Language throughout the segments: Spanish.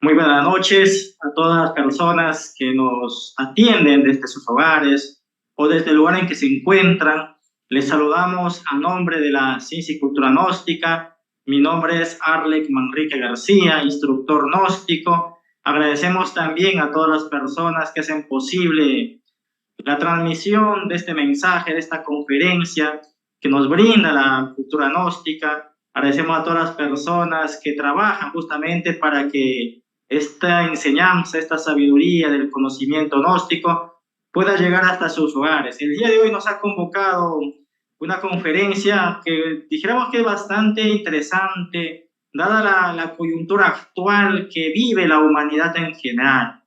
Muy buenas noches a todas las personas que nos atienden desde sus hogares o desde el lugar en que se encuentran. Les saludamos a nombre de la Ciencia y Cultura Gnóstica. Mi nombre es Arlec Manrique García, instructor gnóstico. Agradecemos también a todas las personas que hacen posible la transmisión de este mensaje, de esta conferencia que nos brinda la cultura gnóstica. Agradecemos a todas las personas que trabajan justamente para que esta enseñanza, esta sabiduría del conocimiento gnóstico pueda llegar hasta sus hogares. El día de hoy nos ha convocado una conferencia que dijéramos que es bastante interesante, dada la coyuntura actual que vive la humanidad en general.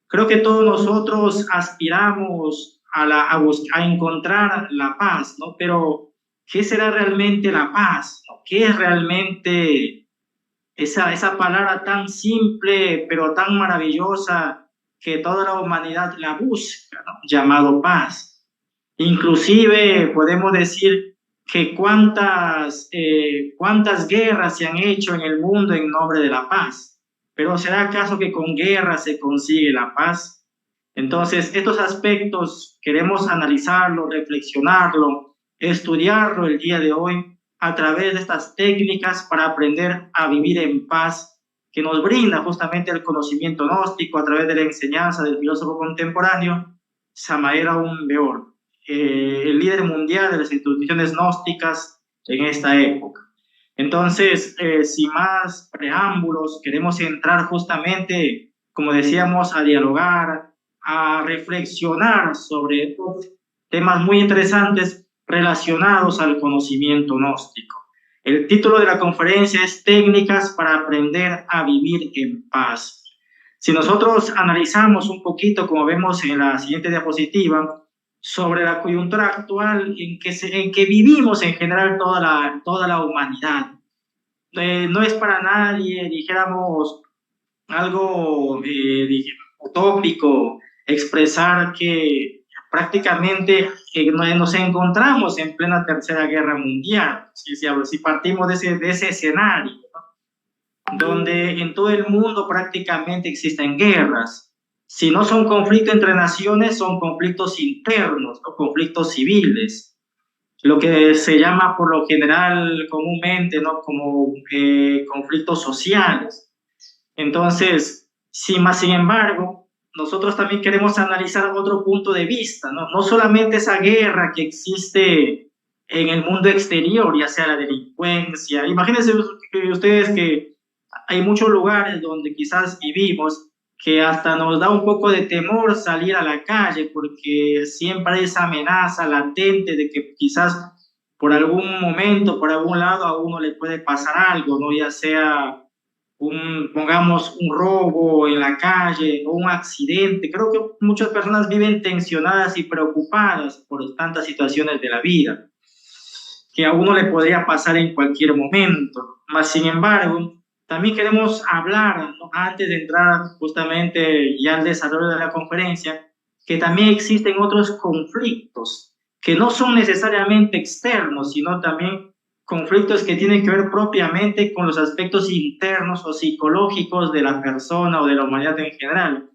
Creo que todos nosotros aspiramos a encontrar la paz, ¿no? Pero, ¿qué será realmente la paz? ¿No? ¿Qué es realmente esa palabra tan simple, pero tan maravillosa que toda la humanidad la busca, ¿no? Llamado paz? Inclusive podemos decir que cuántas guerras se han hecho en el mundo en nombre de la paz. Pero ¿será acaso que con guerra se consigue la paz? Entonces, estos aspectos queremos analizarlo, reflexionarlo, estudiarlo el día de hoy a través de estas técnicas para aprender a vivir en paz que nos brinda justamente el conocimiento gnóstico a través de la enseñanza del filósofo contemporáneo Samael Aun Weor, el líder mundial de las instituciones gnósticas en esta época. Entonces, sin más preámbulos, queremos entrar justamente, como decíamos, a dialogar, a reflexionar sobre estos temas muy interesantes relacionados al conocimiento gnóstico. El título de la conferencia es Técnicas para aprender a vivir en paz. Si nosotros analizamos un poquito, como vemos en la siguiente diapositiva, sobre la coyuntura actual en que vivimos en general toda la humanidad. No es para nadie, dijéramos, algo utópico expresar que prácticamente nos encontramos en plena Tercera Guerra Mundial, si partimos de ese escenario, ¿no? Donde en todo el mundo prácticamente existen guerras. Si no son conflictos entre naciones, son conflictos internos o conflictos civiles, lo que se llama por lo general comúnmente, ¿no?, como conflictos sociales. Entonces, sin embargo, nosotros también queremos analizar otro punto de vista, ¿no? No solamente esa guerra que existe en el mundo exterior, ya sea la delincuencia. Imagínense ustedes que hay muchos lugares donde quizás vivimos que hasta nos da un poco de temor salir a la calle porque siempre hay esa amenaza latente de que quizás por algún momento, por algún lado, a uno le puede pasar algo, ¿no? Ya sea pongamos un robo en la calle o un accidente. Creo que muchas personas viven tensionadas y preocupadas por tantas situaciones de la vida que a uno le podría pasar en cualquier momento. Mas, sin embargo, también queremos hablar, ¿no?, antes de entrar justamente ya al desarrollo de la conferencia, que también existen otros conflictos que no son necesariamente externos, sino también conflictos que tienen que ver propiamente con los aspectos internos o psicológicos de la persona o de la humanidad en general.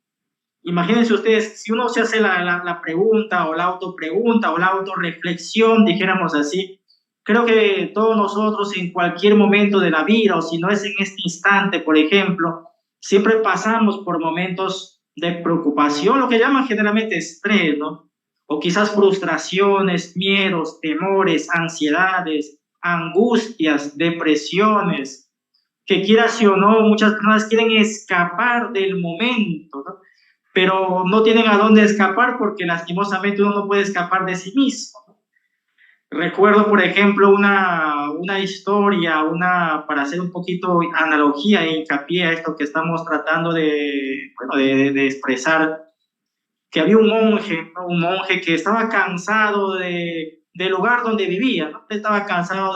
Imagínense ustedes, si uno se hace la pregunta o la autopregunta o la autorreflexión, dijéramos así, creo que todos nosotros en cualquier momento de la vida, o si no es en este instante, por ejemplo, siempre pasamos por momentos de preocupación, lo que llaman generalmente estrés, ¿no? O quizás frustraciones, miedos, temores, ansiedades, angustias, depresiones, que quieras o no, muchas personas quieren escapar del momento, ¿no? Pero no tienen a dónde escapar porque lastimosamente uno no puede escapar de sí mismo. Recuerdo, por ejemplo, una historia, para hacer un poquito analogía e hincapié a esto que estamos tratando de expresar, que había un monje, ¿no?, un monje que estaba cansado del lugar donde vivía, ¿no? Estaba cansado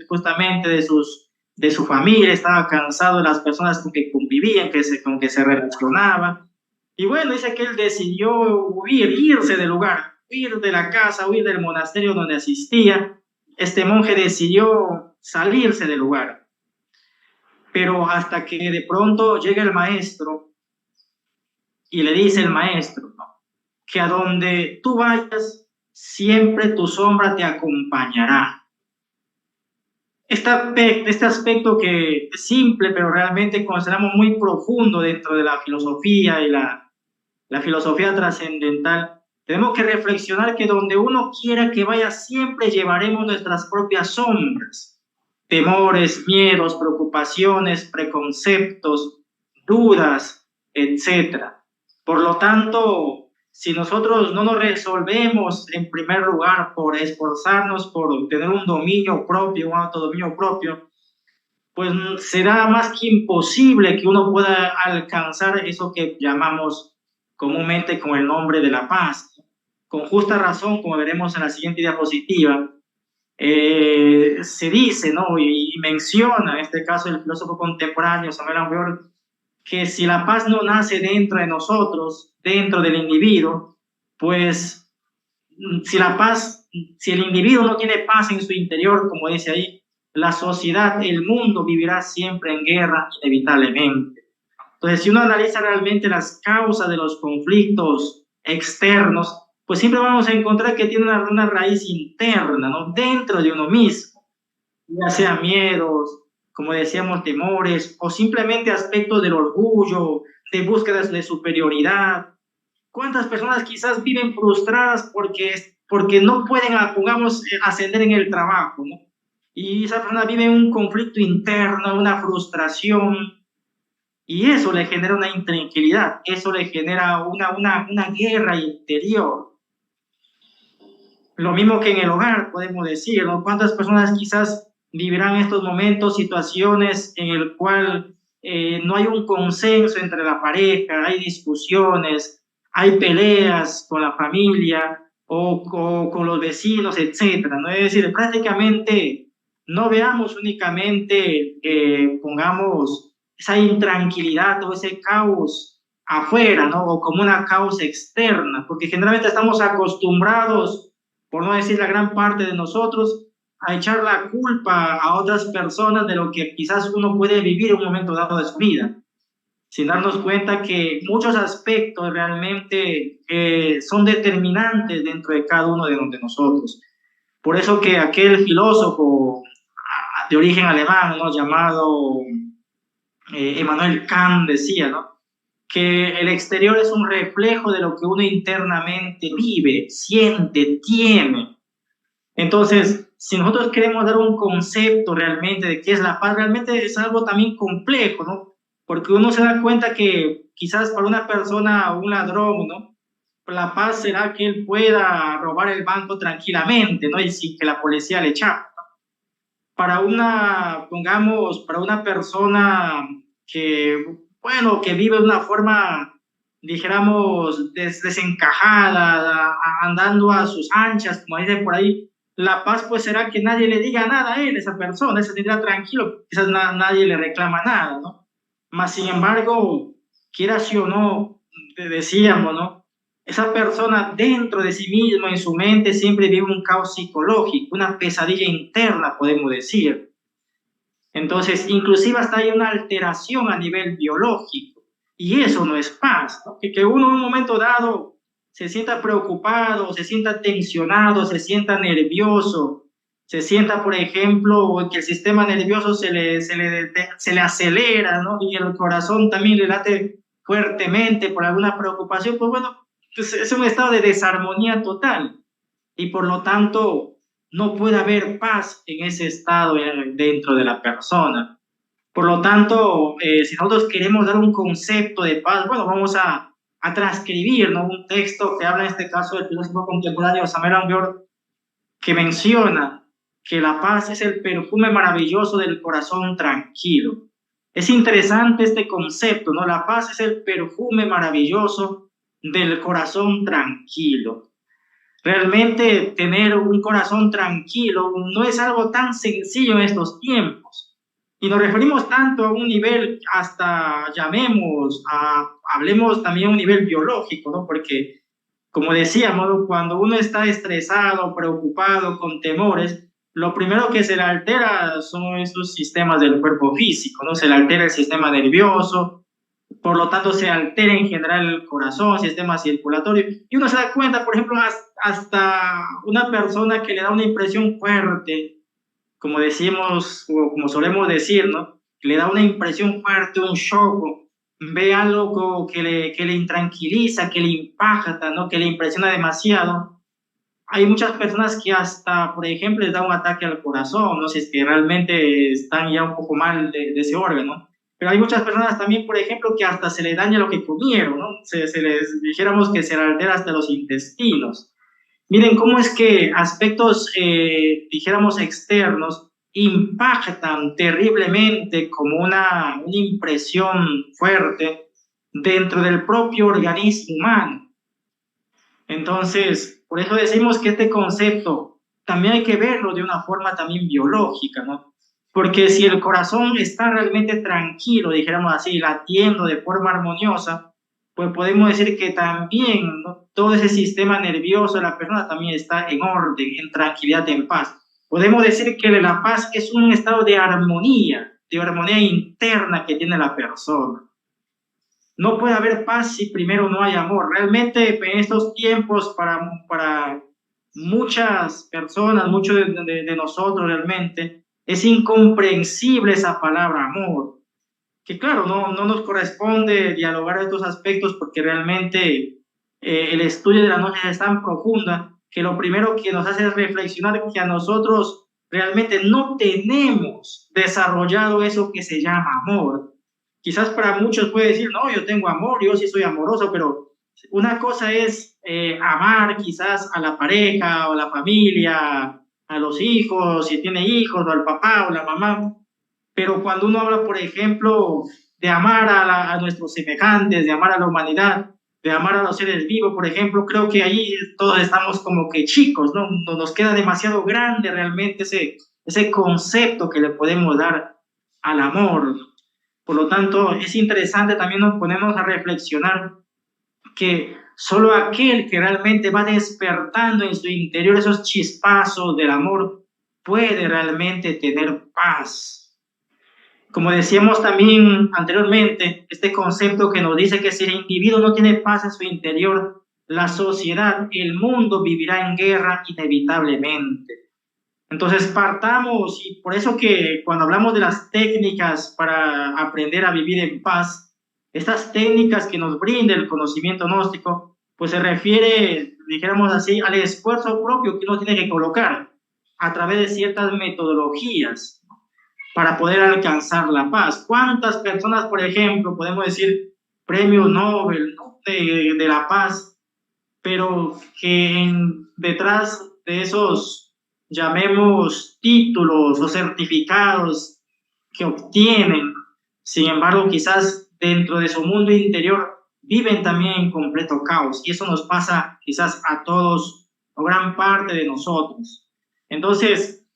justamente de su familia, estaba cansado de las personas con que convivían, con que se relacionaban. Y bueno, dice que él decidió irse del lugar, huir de la casa, huir del monasterio donde asistía. Este monje decidió salirse del lugar. pero hasta que de pronto llega el maestro y le dice el maestro, ¿no?, que a donde tú vayas, siempre tu sombra te acompañará. Este aspecto que es simple, pero realmente consideramos muy profundo dentro de la filosofía y la filosofía trascendental, tenemos que reflexionar que donde uno quiera que vaya, siempre llevaremos nuestras propias sombras, temores, miedos, preocupaciones, preconceptos, dudas, etcétera. Por lo tanto, si nosotros no nos resolvemos en primer lugar por esforzarnos por tener un dominio propio, un autodominio propio, pues será más que imposible que uno pueda alcanzar eso que llamamos comúnmente con el nombre de la paz. Con justa razón, como veremos en la siguiente diapositiva, se dice, ¿no?, y menciona en este caso el filósofo contemporáneo Samuel Aumeur, que si la paz no nace dentro de nosotros, dentro del individuo, pues si el individuo no tiene paz en su interior, como dice ahí, la sociedad, el mundo vivirá siempre en guerra inevitablemente. Entonces, si uno analiza realmente las causas de los conflictos externos, pues siempre vamos a encontrar que tiene una raíz interna, ¿no?, dentro de uno mismo, ya sea miedos, como decíamos, temores, o simplemente aspectos del orgullo, de búsquedas de superioridad. ¿Cuántas personas quizás viven frustradas porque no pueden, pongamos, ascender en el trabajo, ¿no? Y esa persona vive un conflicto interno, una frustración, y eso le genera una intranquilidad, eso le genera una guerra interior. Lo mismo que en el hogar, podemos decir, ¿no? ¿Cuántas personas quizás vivirán estos momentos, situaciones en el cual no hay un consenso entre la pareja, hay discusiones, hay peleas con la familia o con los vecinos, etcétera, ¿no? Es decir, prácticamente no veamos únicamente, pongamos, esa intranquilidad o ese caos afuera, ¿no?, o como una causa externa, porque generalmente estamos acostumbrados, por no decir la gran parte de nosotros, a echar la culpa a otras personas de lo que quizás uno puede vivir en un momento dado de su vida, sin darnos cuenta que muchos aspectos realmente son determinantes dentro de cada uno de nosotros. Por eso que aquel filósofo de origen alemán, ¿no?, llamado Emmanuel Kant, decía, ¿no?, que el exterior es un reflejo de lo que uno internamente vive, siente, tiene. Entonces, si nosotros queremos dar un concepto realmente de qué es la paz, realmente es algo también complejo, ¿no? Porque uno se da cuenta que quizás para una persona, un ladrón, ¿no?, la paz será que él pueda robar el banco tranquilamente, ¿no?, y sin que la policía le eche. Para pongamos, para una persona que, bueno, que vive de una forma, dijéramos, desencajada, andando a sus anchas, como dicen por ahí, la paz pues será que nadie le diga nada a él, esa persona, se tendrá tranquilo, quizás nadie le reclama nada, ¿no? Mas, sin embargo, quiera sí o no, decíamos, ¿no?, esa persona dentro de sí mismo, en su mente, siempre vive un caos psicológico, una pesadilla interna, podemos decir. Entonces, inclusive hasta hay una alteración a nivel biológico, y eso no es paz, ¿no? Que uno en un momento dado se sienta preocupado, se sienta tensionado, se sienta nervioso, se sienta, por ejemplo, que el sistema nervioso se le acelera, ¿no?, y el corazón también le late fuertemente por alguna preocupación, pues bueno, pues es un estado de desarmonía total, y por lo tanto no puede haber paz en ese estado dentro de la persona. Por lo tanto, si nosotros queremos dar un concepto de paz, bueno, vamos a transcribir, ¿no?, un texto que habla en este caso del filósofo contemporáneo Samuel Aumeur, que menciona que la paz es el perfume maravilloso del corazón tranquilo. Es interesante este concepto, ¿no? La paz es el perfume maravilloso del corazón tranquilo. Realmente tener un corazón tranquilo no es algo tan sencillo en estos tiempos. Y nos referimos tanto a un nivel, hasta hablemos también a un nivel biológico, ¿no? Porque, como decíamos, cuando uno está estresado, preocupado, con temores, lo primero que se le altera son esos sistemas del cuerpo físico, ¿no? Se le altera el sistema nervioso, por lo tanto se altera en general el corazón, sistema circulatorio, y uno se da cuenta, por ejemplo, hasta una persona que le da una impresión fuerte, como decimos, o como solemos decir, ¿no? Que le da una impresión fuerte, un shock, ve algo que le intranquiliza, que le impacta, ¿no? Que le impresiona demasiado. Hay muchas personas que hasta, por ejemplo, les da un ataque al corazón, no sé si es que realmente están ya un poco mal de ese órgano. Pero hay muchas personas también, por ejemplo, que hasta se les daña lo que comieron, ¿no? Se les dijéramos que se les altera hasta los intestinos. Miren cómo es que aspectos, dijéramos, externos impactan terriblemente como una impresión fuerte dentro del propio organismo humano. Entonces, por eso decimos que este concepto también hay que verlo de una forma también biológica, ¿no? Porque si el corazón está realmente tranquilo, dijéramos así, latiendo de forma armoniosa, pues podemos decir que también, ¿no? Todo ese sistema nervioso de la persona también está en orden, en tranquilidad, en paz. Podemos decir que la paz es un estado de armonía interna que tiene la persona. No puede haber paz si primero no hay amor. Realmente en estos tiempos para muchas personas, muchos de nosotros realmente, es incomprensible esa palabra amor. Que claro, no nos corresponde dialogar estos aspectos porque realmente el estudio de la noche es tan profunda que lo primero que nos hace es reflexionar que a nosotros realmente no tenemos desarrollado eso que se llama amor. Quizás para muchos puede decir, no, yo tengo amor, yo sí soy amoroso, pero una cosa es amar quizás a la pareja o a la familia, a los hijos, si tiene hijos, o al papá o la mamá, pero cuando uno habla, por ejemplo, de amar a nuestros semejantes, de amar a la humanidad, de amar a los seres vivos, por ejemplo, creo que ahí todos estamos como que chicos, ¿no? Nos queda demasiado grande realmente ese concepto que le podemos dar al amor. Por lo tanto, es interesante también nos ponemos a reflexionar que solo aquel que realmente va despertando en su interior esos chispazos del amor puede realmente tener paz. Como decíamos también anteriormente, este concepto que nos dice que si el individuo no tiene paz en su interior, la sociedad, el mundo vivirá en guerra inevitablemente. Entonces partamos, y por eso que cuando hablamos de las técnicas para aprender a vivir en paz, estas técnicas que nos brinda el conocimiento gnóstico, pues se refiere, dijéramos así, al esfuerzo propio que uno tiene que colocar a través de ciertas metodologías para poder alcanzar la paz. ¿Cuántas personas, por ejemplo, podemos decir premio Nobel, ¿no? de la paz, pero que detrás de esos, llamemos, títulos o certificados que obtienen, sin embargo, quizás dentro de su mundo interior viven también en completo caos, y eso nos pasa quizás a todos o gran parte de nosotros. Entonces,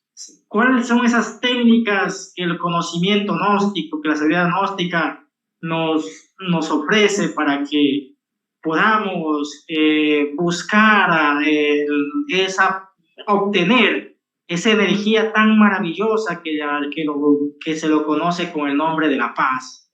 ¿cuáles son esas técnicas que el conocimiento gnóstico, que la sabiduría gnóstica nos ofrece para que podamos buscar obtener esa energía tan maravillosa que se lo conoce con el nombre de la paz?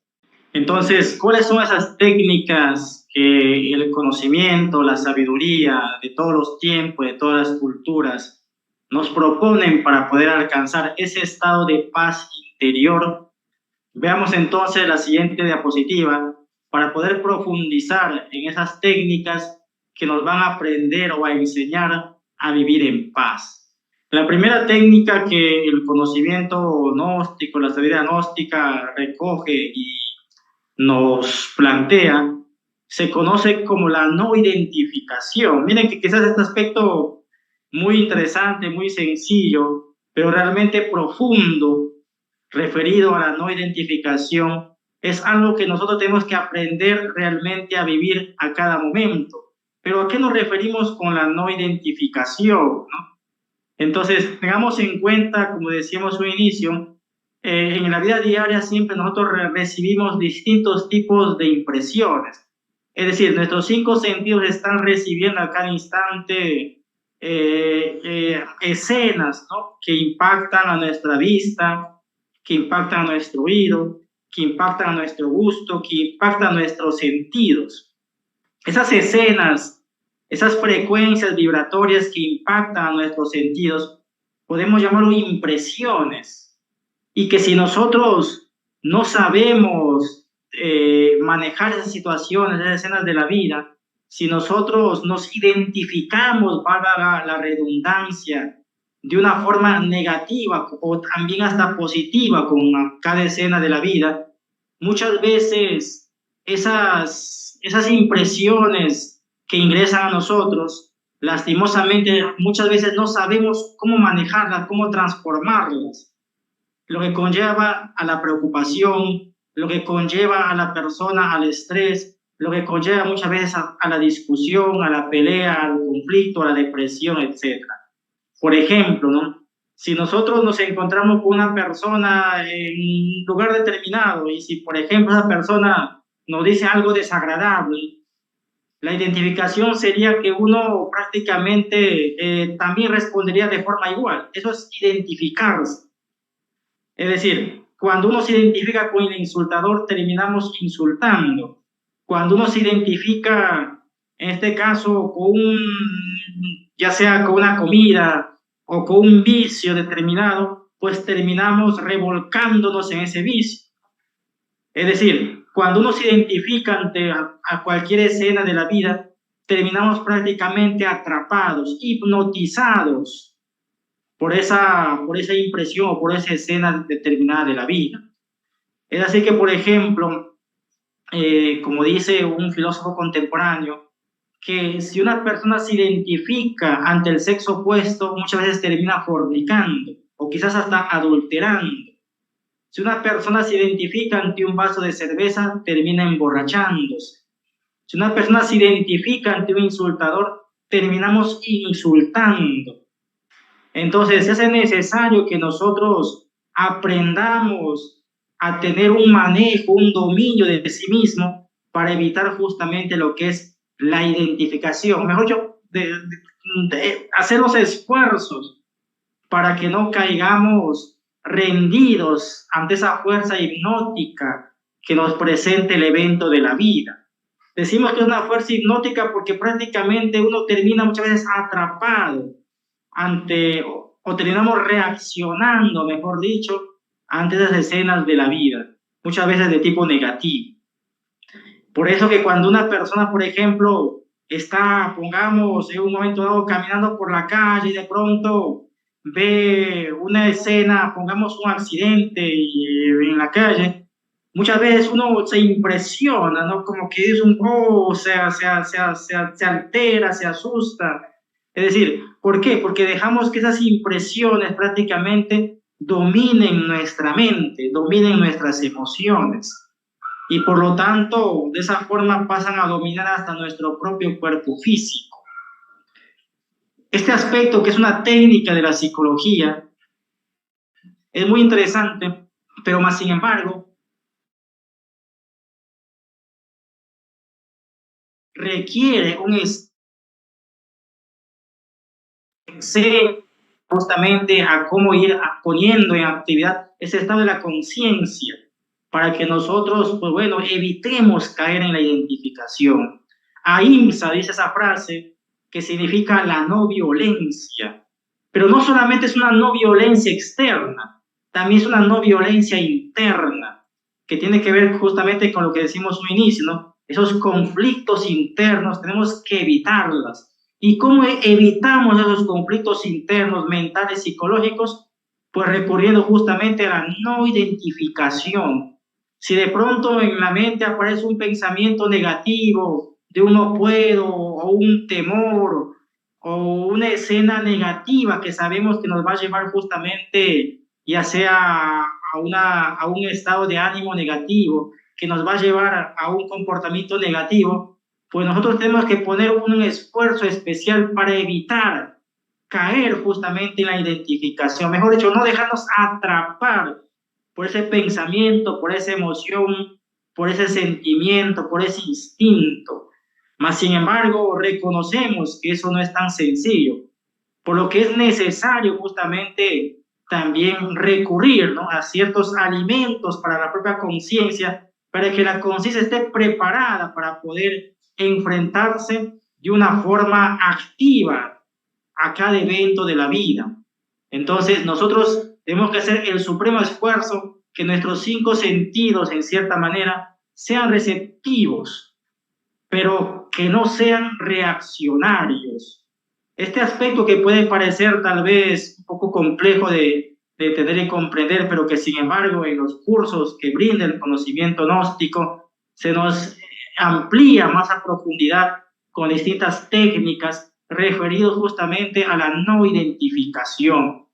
Entonces, ¿cuáles son esas técnicas que el conocimiento, la sabiduría de todos los tiempos, de todas las culturas, nos proponen para poder alcanzar ese estado de paz interior? Veamos entonces la siguiente diapositiva para poder profundizar en esas técnicas que nos van a aprender o a enseñar a vivir en paz. La primera técnica que el conocimiento gnóstico, la sabiduría gnóstica recoge y nos plantea, se conoce como la no identificación. Miren que quizás este aspecto muy interesante, muy sencillo, pero realmente profundo, referido a la no identificación, es algo que nosotros tenemos que aprender realmente a vivir a cada momento. Pero ¿a qué nos referimos con la no identificación, ¿no? Entonces, tengamos en cuenta, como decíamos al inicio, en la vida diaria siempre nosotros recibimos distintos tipos de impresiones. Es decir, nuestros cinco sentidos están recibiendo a cada instante escenas, ¿no?, que impactan a nuestra vista, que impactan a nuestro oído, que impactan a nuestro gusto, que impactan a nuestros sentidos. Esas escenas, esas frecuencias vibratorias que impactan a nuestros sentidos, podemos llamarlo impresiones, y que si nosotros no sabemos manejar esas situaciones, esas escenas de la vida, si nosotros nos identificamos, para la redundancia, de una forma negativa o también hasta positiva con cada escena de la vida, muchas veces esas impresiones que ingresan a nosotros, lastimosamente, muchas veces no sabemos cómo manejarlas, cómo transformarlas, lo que conlleva a la preocupación, lo que conlleva a la persona al estrés, lo que conlleva muchas veces a la discusión, a la pelea, al conflicto, a la depresión, etc. Por ejemplo, ¿no?, si nosotros nos encontramos con una persona en un lugar determinado y si, por ejemplo, esa persona nos dice algo desagradable, la identificación sería que uno prácticamente también respondería de forma igual. Eso es identificarse. Es decir, cuando uno se identifica con el insultador, terminamos insultando. Cuando uno se identifica, en este caso, ya sea con una comida o con un vicio determinado, pues terminamos revolcándonos en ese vicio. Es decir, cuando uno se identifica ante a cualquier escena de la vida, terminamos prácticamente atrapados, hipnotizados por esa impresión o por esa escena determinada de la vida. Es así que, por ejemplo, como dice un filósofo contemporáneo, que si una persona se identifica ante el sexo opuesto, muchas veces termina fornicando o quizás hasta adulterando. Si una persona se identifica ante un vaso de cerveza, termina emborrachándose. Si una persona se identifica ante un insultador, terminamos insultando. Entonces, es necesario que nosotros aprendamos a tener un manejo, un dominio de sí mismo para evitar justamente lo que es la identificación. Mejor dicho, de hacer los esfuerzos para que no caigamos rendidos ante esa fuerza hipnótica que nos presenta el evento de la vida. Decimos que es una fuerza hipnótica porque prácticamente uno termina muchas veces atrapado o terminamos reaccionando, mejor dicho, ante esas escenas de la vida, muchas veces de tipo negativo. Por eso que cuando una persona, por ejemplo, está, pongamos, en un momento dado caminando por la calle y de pronto ve una escena, pongamos un accidente en la calle, muchas veces uno se impresiona, ¿no? Como que es se altera, se asusta. Es decir, ¿por qué? Porque dejamos que esas impresiones prácticamente dominen nuestra mente, dominen nuestras emociones. Y por lo tanto, de esa forma pasan a dominar hasta nuestro propio cuerpo físico. Este aspecto, que es una técnica de la psicología, es muy interesante, pero más sin embargo, requiere un justamente a cómo ir poniendo en actividad ese estado de la conciencia para que nosotros, pues bueno, evitemos caer en la identificación. Ahimsa dice esa frase que significa la no violencia, pero no solamente es una no violencia externa, también es una no violencia interna, que tiene que ver justamente con lo que decimos al inicio, ¿no? Esos conflictos internos tenemos que evitarlas. ¿Y cómo evitamos esos conflictos internos, mentales, psicológicos? Pues recurriendo justamente a la no identificación. Si de pronto en la mente aparece un pensamiento negativo de un no puedo, o un temor, o una escena negativa que sabemos que nos va a llevar justamente ya sea a un estado de ánimo negativo, que nos va a llevar a un comportamiento negativo, pues nosotros tenemos que poner un esfuerzo especial para evitar caer justamente en la identificación. Mejor dicho, no dejarnos atrapar por ese pensamiento, por esa emoción, por ese sentimiento, por ese instinto. Mas, sin embargo, reconocemos que eso no es tan sencillo. por lo que es necesario justamente también recurrir, ¿no?, a ciertos alimentos para la propia conciencia, para que la conciencia esté preparada para poder enfrentarse de una forma activa a cada evento de la vida. Entonces, nosotros tenemos que hacer el supremo esfuerzo que nuestros 5 sentidos, en cierta manera, sean receptivos, pero que no sean reaccionarios. Este aspecto que puede parecer tal vez un poco complejo de tener y comprender, pero que sin embargo en los cursos que brinda el conocimiento gnóstico se nos amplía más a profundidad con distintas técnicas referidos justamente a la no identificación.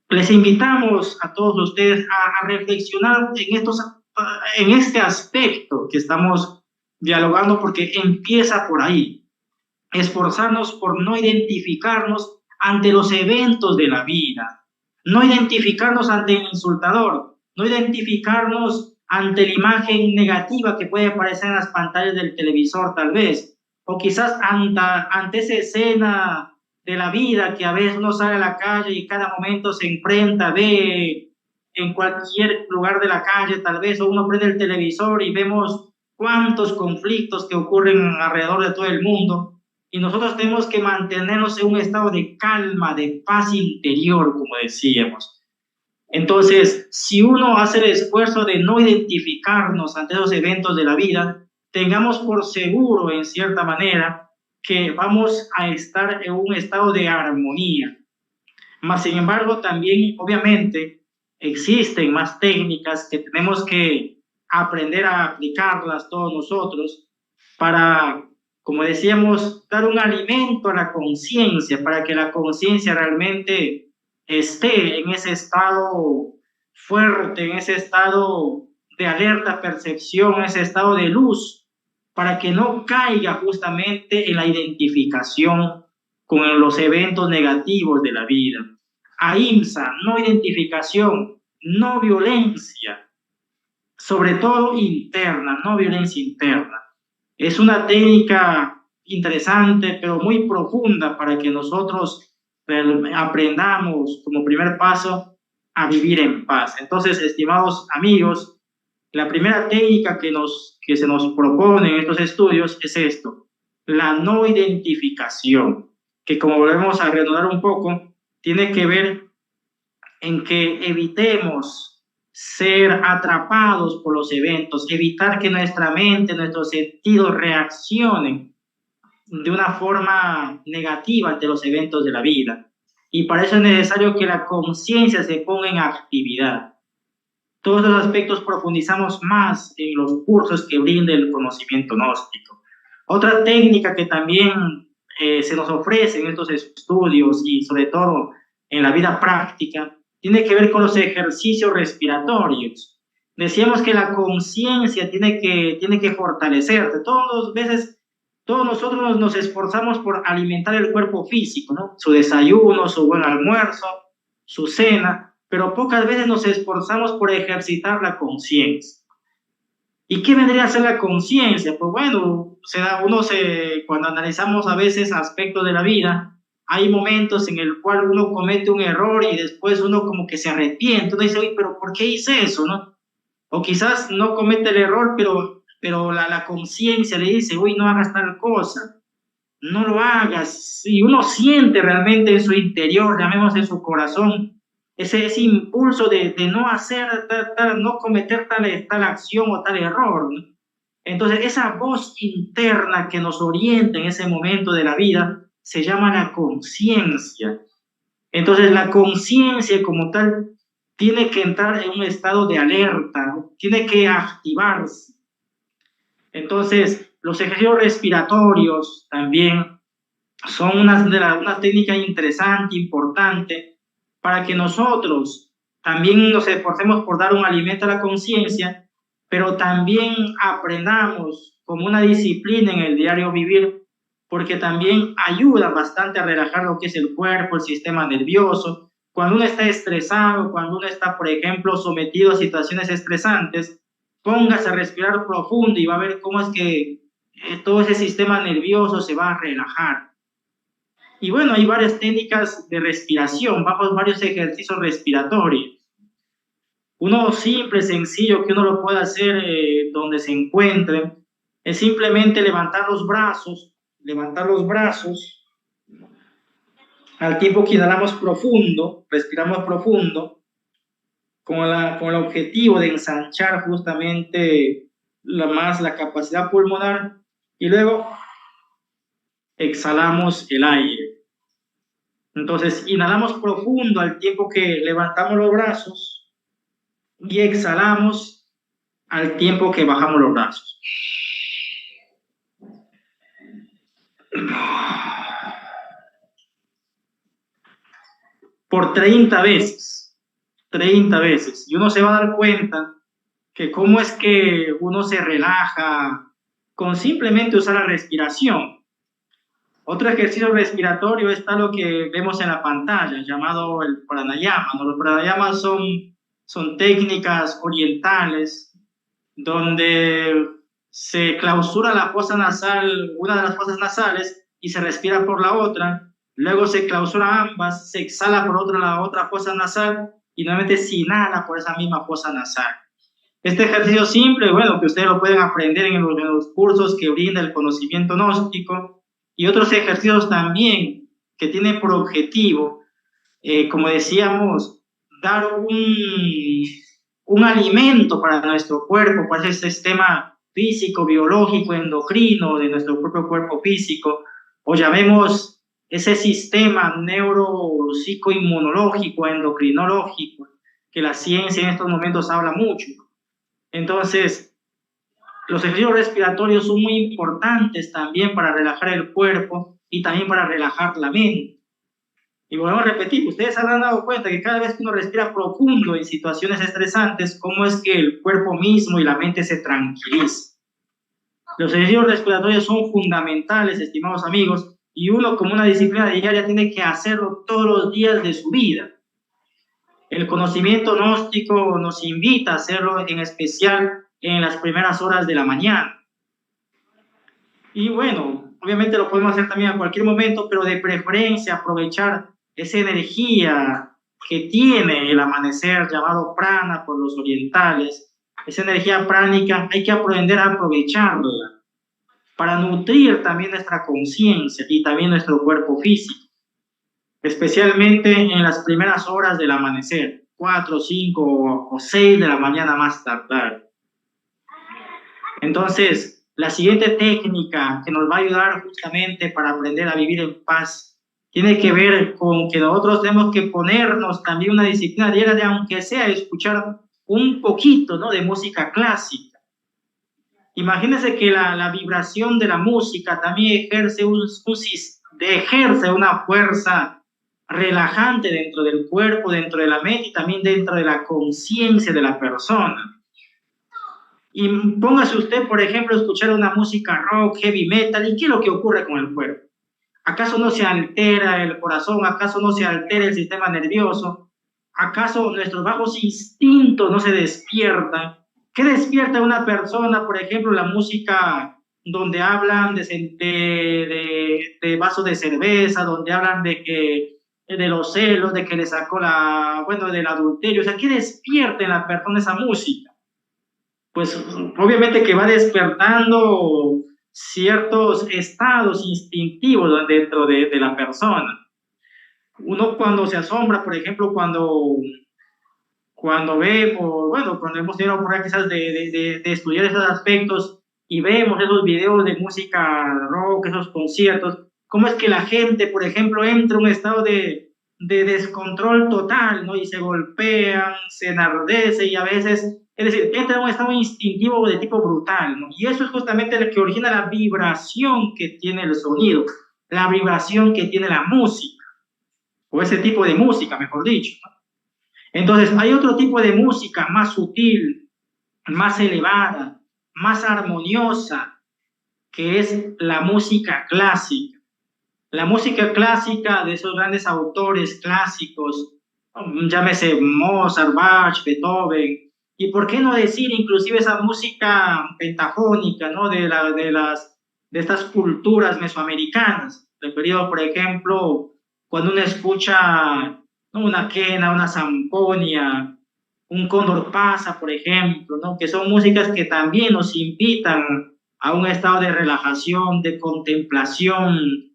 Les invitamos a todos ustedes a reflexionar en este aspecto que estamos dialogando, porque empieza por ahí. Esforzarnos por no identificarnos ante los eventos de la vida, no identificarnos ante el insultador, no identificarnos ante la imagen negativa que puede aparecer en las pantallas del televisor tal vez, o quizás ante esa escena de la vida que a veces uno sale a la calle y cada momento se enfrenta, ve en cualquier lugar de la calle tal vez, o uno prende el televisor y vemos cuántos conflictos que ocurren alrededor de todo el mundo, y nosotros tenemos que mantenernos en un estado de calma, de paz interior, como decíamos. Entonces, si uno hace el esfuerzo de no identificarnos ante esos eventos de la vida, tengamos por seguro, en cierta manera, que vamos a estar en un estado de armonía. Mas, sin embargo, también, obviamente, existen más técnicas que tenemos que aprender a aplicarlas todos nosotros para, como decíamos, dar un alimento a la conciencia, para que la conciencia realmente esté en ese estado fuerte, en ese estado de alerta percepción, en ese estado de luz, para que no caiga justamente en la identificación con los eventos negativos de la vida. Ahimsa, no identificación, no violencia, sobre todo interna, no violencia interna. Es una técnica interesante, pero muy profunda para que nosotros aprendamos como primer paso a vivir en paz. Entonces, estimados amigos, la primera técnica que se nos propone en estos estudios es esto, la no identificación, que, como volvemos a reanudar un poco, tiene que ver en que evitemos ser atrapados por los eventos, evitar que nuestra mente, nuestros sentidos reaccionen de una forma negativa ante los eventos de la vida. Y para eso es necesario que la conciencia se ponga en actividad. Todos los aspectos profundizamos más en los cursos que brinda el conocimiento gnóstico. Otra técnica que también se nos ofrece en estos estudios y sobre todo en la vida práctica tiene que ver con los ejercicios respiratorios. Decíamos que la conciencia tiene que fortalecerse. Todos nosotros nos esforzamos por alimentar el cuerpo físico, ¿no? Su desayuno, su buen almuerzo, su cena, pero pocas veces nos esforzamos por ejercitar la conciencia. ¿Y qué vendría a ser la conciencia? Pues bueno, cuando analizamos a veces aspectos de la vida, hay momentos en el cual uno comete un error y después uno como que se arrepiente, uno dice, oye, pero ¿por qué hice eso, no? O quizás no comete el error, pero la conciencia le dice, uy, no hagas tal cosa, no lo hagas. Y uno siente realmente en su interior, llamemos en su corazón, ese impulso de no hacer, no cometer tal acción o tal error, ¿no? Entonces, esa voz interna que nos orienta en ese momento de la vida se llama la conciencia. Entonces, la conciencia como tal tiene que entrar en un estado de alerta, ¿no? Tiene que activarse. Entonces, los ejercicios respiratorios también son una técnica interesante, importante, para que nosotros también nos esforcemos por dar un alimento a la conciencia, pero también aprendamos como una disciplina en el diario vivir, porque también ayuda bastante a relajar lo que es el cuerpo, el sistema nervioso. Cuando uno está estresado, cuando uno está, por ejemplo, sometido a situaciones estresantes, póngase a respirar profundo y va a ver cómo es que todo ese sistema nervioso se va a relajar. Y bueno, hay varias técnicas de respiración, varios ejercicios respiratorios. Uno simple, sencillo, que uno lo puede hacer donde se encuentre, es simplemente levantar los brazos, al tiempo que inhalamos profundo, respiramos profundo, con el objetivo de ensanchar justamente la capacidad pulmonar, y luego exhalamos el aire. Entonces, inhalamos profundo al tiempo que levantamos los brazos y exhalamos al tiempo que bajamos los brazos. Por 30 veces. 30 veces. Y uno se va a dar cuenta que cómo es que uno se relaja con simplemente usar la respiración. Otro ejercicio respiratorio está lo que vemos en la pantalla, llamado el pranayama, ¿no? Los pranayamas son técnicas orientales donde se clausura la fosa nasal, una de las fosas nasales, y se respira por la otra. Luego se clausura ambas, se exhala por la otra fosa nasal y nuevamente se inhala por esa misma fosa nasal. Este ejercicio simple, bueno, que ustedes lo pueden aprender en los cursos que brinda el conocimiento gnóstico, y otros ejercicios también que tienen por objetivo, como decíamos, dar un alimento para nuestro cuerpo, para ese sistema físico, biológico, endocrino de nuestro propio cuerpo físico, o llamemos ese sistema neuropsicoinmunológico, endocrinológico, que la ciencia en estos momentos habla mucho. Entonces, los ejercicios respiratorios son muy importantes también para relajar el cuerpo y también para relajar la mente. Y volvemos a repetir, ustedes habrán dado cuenta que cada vez que uno respira profundo en situaciones estresantes, cómo es que el cuerpo mismo y la mente se tranquilizan. Los ejercicios respiratorios son fundamentales, estimados amigos, y uno como una disciplina diaria tiene que hacerlo todos los días de su vida. El conocimiento gnóstico nos invita a hacerlo en especial en las primeras horas de la mañana. Y bueno, obviamente lo podemos hacer también a cualquier momento, pero de preferencia aprovechar esa energía que tiene el amanecer, llamado prana por los orientales. Esa energía pránica hay que aprender a aprovecharla para nutrir también nuestra conciencia y también nuestro cuerpo físico, especialmente en las primeras horas del amanecer, 4, 5 o 6 de la mañana más tardar. Entonces, la siguiente técnica que nos va a ayudar justamente para aprender a vivir en paz tiene que ver con que nosotros tenemos que ponernos también una disciplina diaria de, aunque sea, escuchar un poquito, ¿no?, de música clásica. Imagínense que la vibración de la música también ejerce una fuerza relajante dentro del cuerpo, dentro de la mente y también dentro de la conciencia de la persona. Y póngase usted, por ejemplo, a escuchar una música rock, heavy metal, ¿y qué es lo que ocurre con el cuerpo? ¿Acaso no se altera el corazón? ¿Acaso no se altera el sistema nervioso? ¿Acaso nuestros bajos instintos no se despiertan? ¿Qué despierta a una persona, por ejemplo, la música donde hablan de vasos de cerveza, donde hablan de los celos, de que le sacó del adulterio? O sea, ¿qué despierta en la persona esa música? Pues obviamente que va despertando ciertos estados instintivos dentro de la persona. Uno cuando se asombra, por ejemplo, cuando ve, cuando hemos tenido la oportunidad quizás de estudiar esos aspectos y vemos esos videos de música rock, esos conciertos, cómo es que la gente, por ejemplo, entra en un estado de descontrol total, ¿no? Y se golpean, se enardece y a veces, es decir, entra en un estado instintivo de tipo brutal, ¿no? Y eso es justamente lo que origina la vibración que tiene el sonido, la vibración que tiene la música, o ese tipo de música, mejor dicho, ¿no? Entonces, hay otro tipo de música más sutil, más elevada, más armoniosa, que es la música clásica. La música clásica de esos grandes autores clásicos, llámese Mozart, Bach, Beethoven, y por qué no decir inclusive esa música pentafónica, ¿no?, de estas culturas mesoamericanas. referido, por ejemplo, cuando uno escucha, ¿no?, una quena, una zamponia, un cóndor pasa, por ejemplo, ¿no?, que son músicas que también nos invitan a un estado de relajación, de contemplación,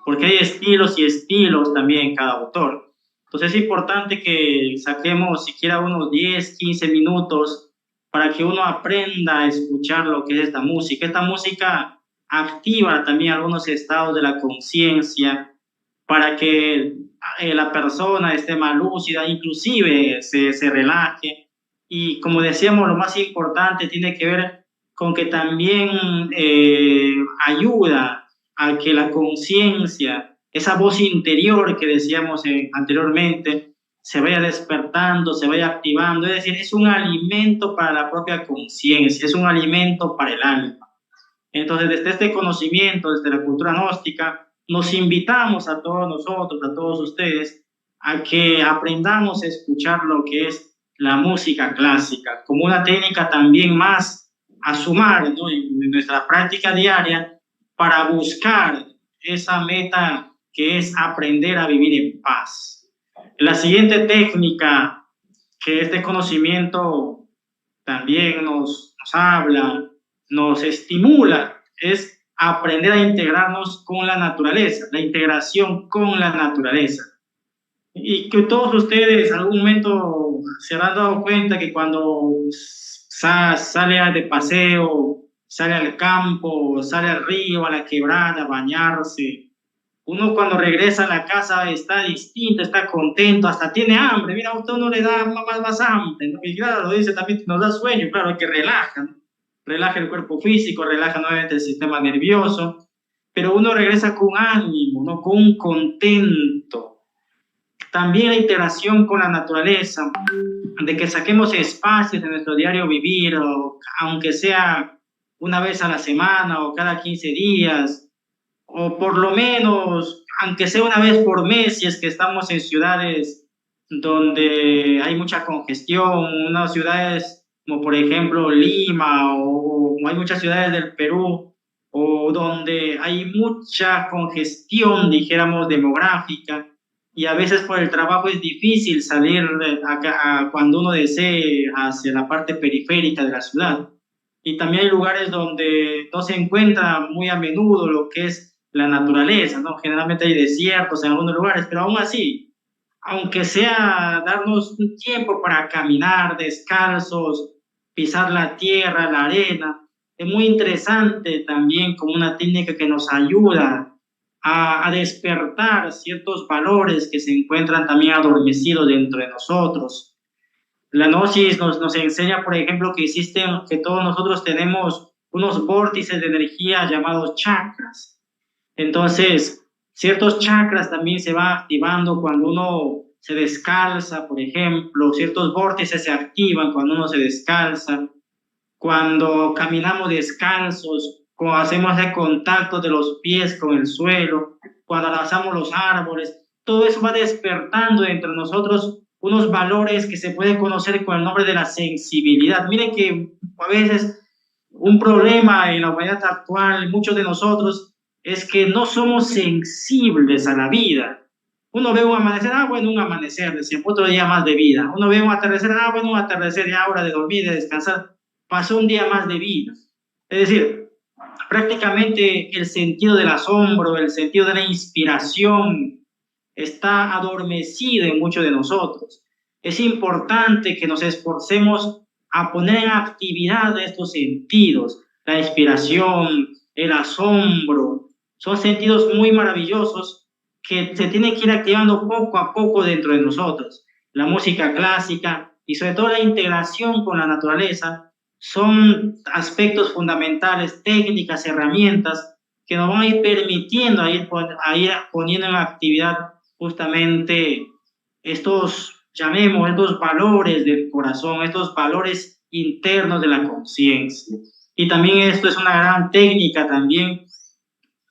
porque hay estilos y estilos también en cada autor. Entonces es importante que saquemos siquiera unos 10, 15 minutos para que uno aprenda a escuchar lo que es esta música. Esta música activa también algunos estados de la conciencia para que la persona esté más lúcida, inclusive se relaje. Y como decíamos, lo más importante tiene que ver con que también ayuda a que la conciencia, esa voz interior que decíamos anteriormente, se vaya despertando, se vaya activando. Es decir, es un alimento para la propia conciencia, es un alimento para el alma. Entonces, desde este conocimiento, desde la cultura gnóstica, nos invitamos a todos nosotros, a todos ustedes, a que aprendamos a escuchar lo que es la música clásica, como una técnica también más a sumar, ¿no?, en nuestra práctica diaria, para buscar esa meta que es aprender a vivir en paz. La siguiente técnica que este conocimiento también nos habla, nos estimula, es aprender a integrarnos con la naturaleza, la integración con la naturaleza. Y que todos ustedes en algún momento se habrán dado cuenta que cuando sale de paseo, sale al campo, sale al río, a la quebrada, a bañarse, uno cuando regresa a la casa está distinto, está contento, hasta tiene hambre. Mira, a usted no le da más hambre, ¿no? Y claro, lo dice también, nos da sueño, claro, que relaja, ¿no? Relaja el cuerpo físico, relaja nuevamente el sistema nervioso, pero uno regresa con ánimo, ¿no?, con contento. También la interacción con la naturaleza, de que saquemos espacios de nuestro diario vivir, o, aunque sea una vez a la semana o cada 15 días, o por lo menos, aunque sea una vez por mes, si es que estamos en ciudades donde hay mucha congestión, unas ciudades como por ejemplo Lima, o hay muchas ciudades del Perú, o donde hay mucha congestión, dijéramos, demográfica, y a veces por el trabajo es difícil salir cuando uno desee hacia la parte periférica de la ciudad. Y también hay lugares donde no se encuentra muy a menudo lo que es la naturaleza, ¿no? Generalmente hay desiertos en algunos lugares, pero aún así, aunque sea darnos un tiempo para caminar descalzos, pisar la tierra, la arena, es muy interesante también como una técnica que nos ayuda a despertar ciertos valores que se encuentran también adormecidos dentro de nosotros. La gnosis nos enseña, por ejemplo, que todos nosotros tenemos unos vórtices de energía llamados chakras. Entonces, ciertos chakras también se van activando cuando uno se descalza, por ejemplo, ciertos vórtices se activan cuando uno se descalza, cuando caminamos descalzos, cuando hacemos el contacto de los pies con el suelo, cuando abrazamos los árboles, todo eso va despertando entre nosotros unos valores que se pueden conocer con el nombre de la sensibilidad. Miren que a veces un problema en la humanidad actual, muchos de nosotros, es que no somos sensibles a la vida. Uno ve un amanecer, bueno, un amanecer, decimos, otro día más de vida. Uno ve un atardecer, bueno, un atardecer, ya hora de dormir, de descansar, pasó un día más de vida. Es decir, prácticamente el sentido del asombro, el sentido de la inspiración está adormecido en muchos de nosotros. Es importante que nos esforcemos a poner en actividad estos sentidos, la inspiración, el asombro. Son sentidos muy maravillosos que se tienen que ir activando poco a poco dentro de nosotros. La música clásica y sobre todo la integración con la naturaleza son aspectos fundamentales, técnicas, herramientas que nos van a ir permitiendo a ir poniendo en actividad justamente estos valores del corazón, estos valores internos de la conciencia. Y también esto es una gran técnica también,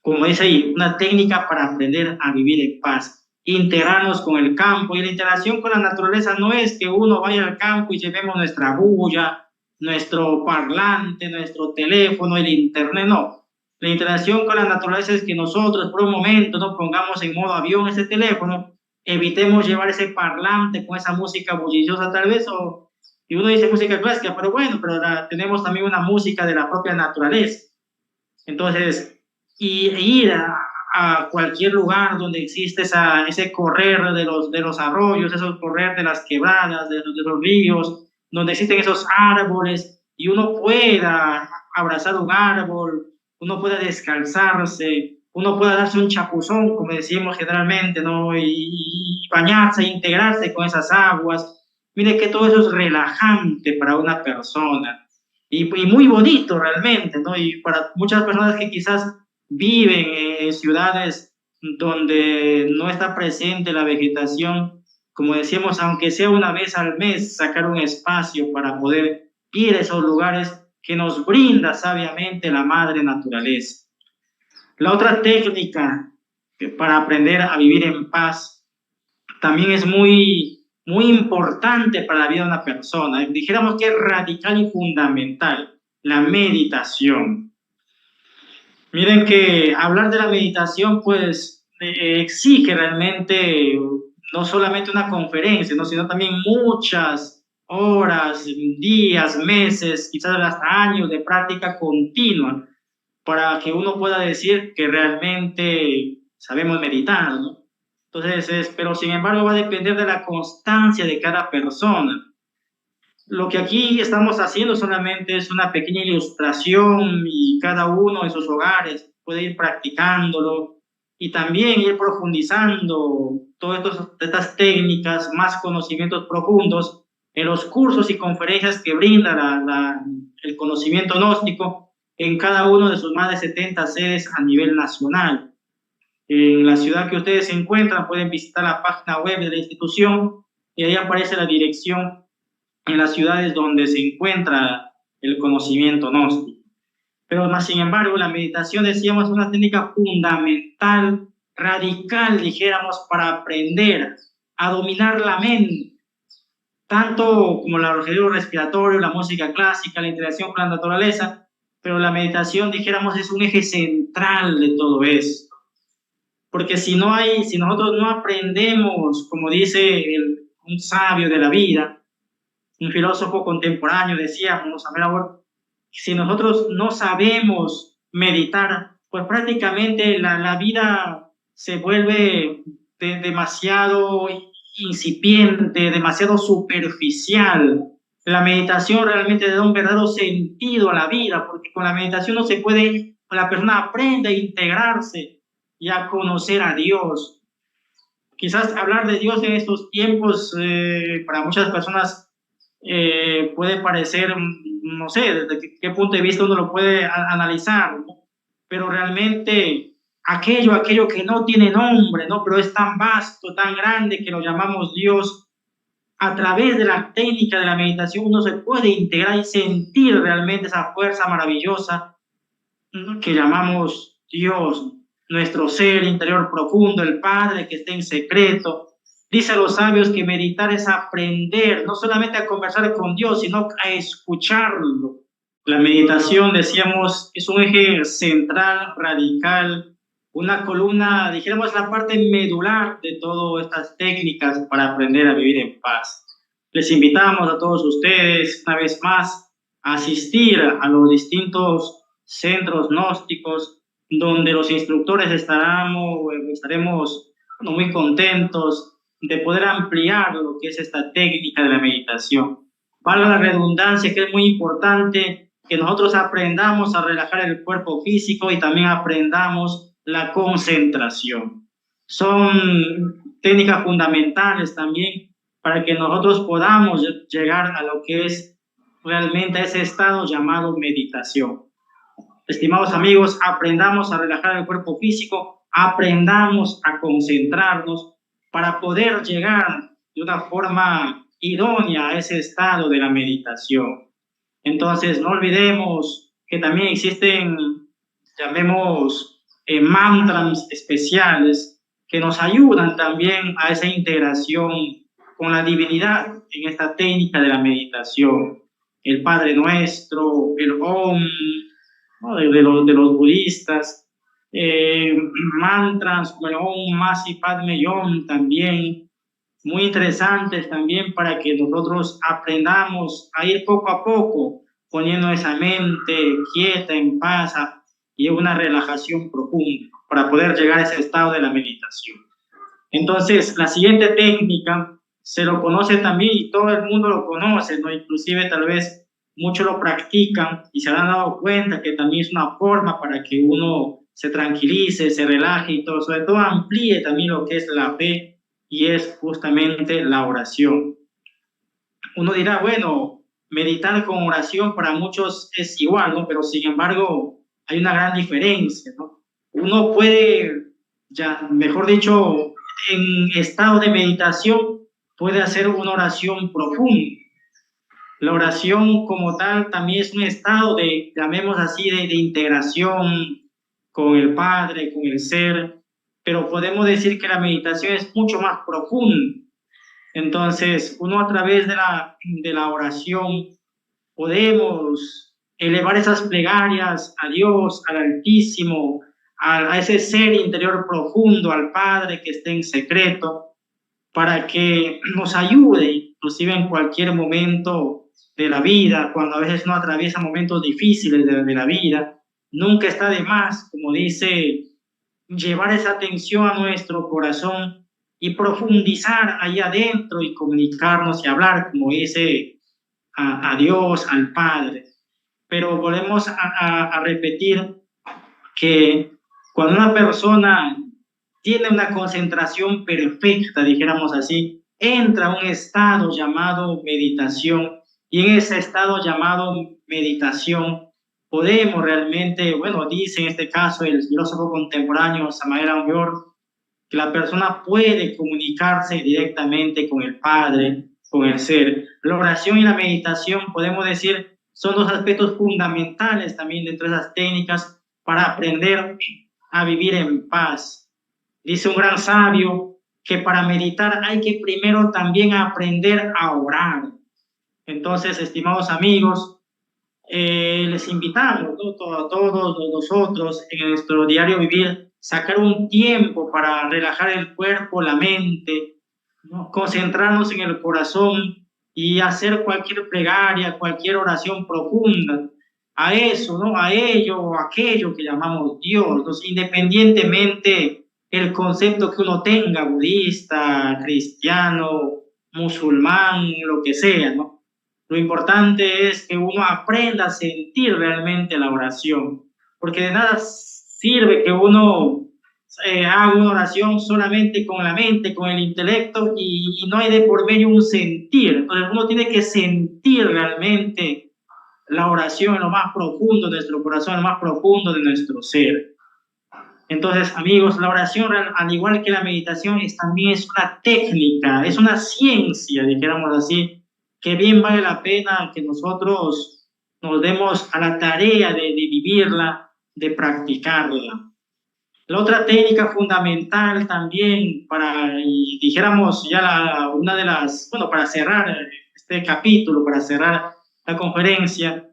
como dice ahí, una técnica para aprender a vivir en paz, integrarnos con el campo. Y la interacción con la naturaleza no es que uno vaya al campo y llevemos nuestra bulla, nuestro parlante, nuestro teléfono, el internet, no. La interacción con la naturaleza es que nosotros por un momento no pongamos en modo avión ese teléfono, evitemos llevar ese parlante con esa música bulliciosa tal vez, y uno dice música clásica, pero bueno, pero tenemos también una música de la propia naturaleza. Entonces, e ir a cualquier lugar donde existe ese correr de los arroyos, esos correr de las quebradas, de los ríos, donde existen esos árboles, y uno pueda abrazar un árbol, uno pueda descalzarse, uno pueda darse un chapuzón, como decimos generalmente, ¿no? Y bañarse, integrarse con esas aguas. Mire que todo eso es relajante para una persona y muy bonito realmente, ¿no? Y para muchas personas que quizás viven en ciudades donde no está presente la vegetación, como decíamos, aunque sea una vez al mes, sacar un espacio para poder ir a esos lugares que nos brinda sabiamente la madre naturaleza. La otra técnica para aprender a vivir en paz también es muy importante para la vida de una persona. Dijéramos que es radical y fundamental, la meditación. Miren que hablar de la meditación, pues, exige realmente no solamente una conferencia, ¿no? Sino también muchas horas, días, meses, quizás hasta años de práctica continua para que uno pueda decir que realmente sabemos meditar, ¿no? Entonces, pero sin embargo va a depender de la constancia de cada persona. Lo que aquí estamos haciendo solamente es una pequeña ilustración y cada uno en sus hogares puede ir practicándolo y también ir profundizando todas estas técnicas, más conocimientos profundos en los cursos y conferencias que brinda el conocimiento gnóstico en cada uno de sus más de 70 sedes a nivel nacional. En la ciudad que ustedes se encuentran pueden visitar la página web de la institución y ahí aparece la dirección en las ciudades donde se encuentra el conocimiento gnóstico. Pero más sin embargo, la meditación, decíamos, es una técnica fundamental, radical, dijéramos, para aprender a dominar la mente, tanto como el ejercicio respiratorio, la música clásica, la interacción con la naturaleza, pero la meditación, dijéramos, es un eje central de todo esto. Porque si nosotros no aprendemos, como dice un sabio de la vida, un filósofo contemporáneo, decíamos, si nosotros no sabemos meditar, pues prácticamente la vida se vuelve demasiado incipiente, demasiado superficial. La meditación realmente da un verdadero sentido a la vida, porque con la meditación no se puede, la persona aprende a integrarse y a conocer a Dios. Quizás hablar de Dios en estos tiempos, para muchas personas, puede parecer, no sé, desde qué punto de vista uno lo puede analizar, ¿no? Pero realmente aquello que no tiene nombre, ¿no? Pero es tan vasto, tan grande que lo llamamos Dios, a través de la técnica de la meditación uno se puede integrar y sentir realmente esa fuerza maravillosa, ¿no?, que llamamos Dios, nuestro ser interior profundo, el Padre que está en secreto. Dice a los sabios que meditar es aprender, no solamente a conversar con Dios, sino a escucharlo. La meditación, decíamos, es un eje central, radical, una columna, dijéramos, la parte medular de todas estas técnicas para aprender a vivir en paz. Les invitamos a todos ustedes, una vez más, a asistir a los distintos centros gnósticos, donde los instructores estaremos muy contentos de poder ampliar lo que es esta técnica de la meditación. Valga la redundancia, que es muy importante que nosotros aprendamos a relajar el cuerpo físico y también aprendamos la concentración. Son técnicas fundamentales también para que nosotros podamos llegar a lo que es realmente ese estado llamado meditación. Estimados amigos, aprendamos a relajar el cuerpo físico, aprendamos a concentrarnos para poder llegar de una forma idónea a ese estado de la meditación. Entonces, no olvidemos que también existen, llamemos, mantras especiales que nos ayudan también a esa integración con la divinidad en esta técnica de la meditación. El Padre Nuestro, el Om, ¿no? De los budistas, mantras como el Om Masi Padme Hum también, muy interesantes también para que nosotros aprendamos a ir poco a poco, poniendo esa mente quieta, en paz y una relajación profunda para poder llegar a ese estado de la meditación. Entonces, la siguiente técnica se lo conoce también y todo el mundo lo conoce, ¿no? Inclusive tal vez muchos lo practican y se han dado cuenta que también es una forma para que uno se tranquilice, se relaje y todo, sobre todo amplíe también lo que es la fe y es justamente la oración. Uno dirá, bueno, meditar con oración para muchos es igual, ¿no? Pero sin embargo, hay una gran diferencia, ¿no? Uno puede, ya, mejor dicho, en estado de meditación, puede hacer una oración profunda. La oración como tal también es un estado de, llamemos así, de integración con el Padre, con el ser, pero podemos decir que la meditación es mucho más profunda. Entonces, uno a través de la oración podemos elevar esas plegarias a Dios, al Altísimo, a ese ser interior profundo, al Padre que esté en secreto, para que nos ayude, inclusive en cualquier momento de la vida, cuando a veces no atraviesa momentos difíciles de la vida. Nunca está de más, como dice, llevar esa atención a nuestro corazón y profundizar ahí adentro y comunicarnos y hablar, como dice, a Dios, al Padre. Pero volvemos a repetir que cuando una persona tiene una concentración perfecta, dijéramos así, entra a un estado llamado meditación y en ese estado llamado meditación podemos realmente, bueno, dice en este caso el filósofo contemporáneo Samael Aun Weor, que la persona puede comunicarse directamente con el Padre, con el ser. La oración y la meditación, podemos decir, son dos aspectos fundamentales también dentro de esas técnicas para aprender a vivir en paz. Dice un gran sabio que para meditar hay que primero también aprender a orar. Entonces, estimados amigos, les invitamos, ¿no? A todos nosotros en nuestro diario vivir, sacar un tiempo para relajar el cuerpo, la mente, ¿no? Concentrarnos en el corazón y hacer cualquier plegaria, cualquier oración profunda a eso, ¿no? A ello o aquello que llamamos Dios, ¿no? Independientemente el concepto que uno tenga, budista, cristiano, musulmán, lo que sea, ¿no? Lo importante es que uno aprenda a sentir realmente la oración, porque de nada sirve que uno haga una oración solamente con la mente, con el intelecto y no hay de por medio un sentir. Entonces uno tiene que sentir realmente la oración en lo más profundo de nuestro corazón, en lo más profundo de nuestro ser. Entonces, amigos, la oración, al igual que la meditación, también es una técnica, es una ciencia, dijéramos así, que bien vale la pena que nosotros nos demos a la tarea de vivirla, de practicarla. La otra técnica fundamental también para, y dijéramos ya una de las, bueno, para cerrar este capítulo, para cerrar la conferencia,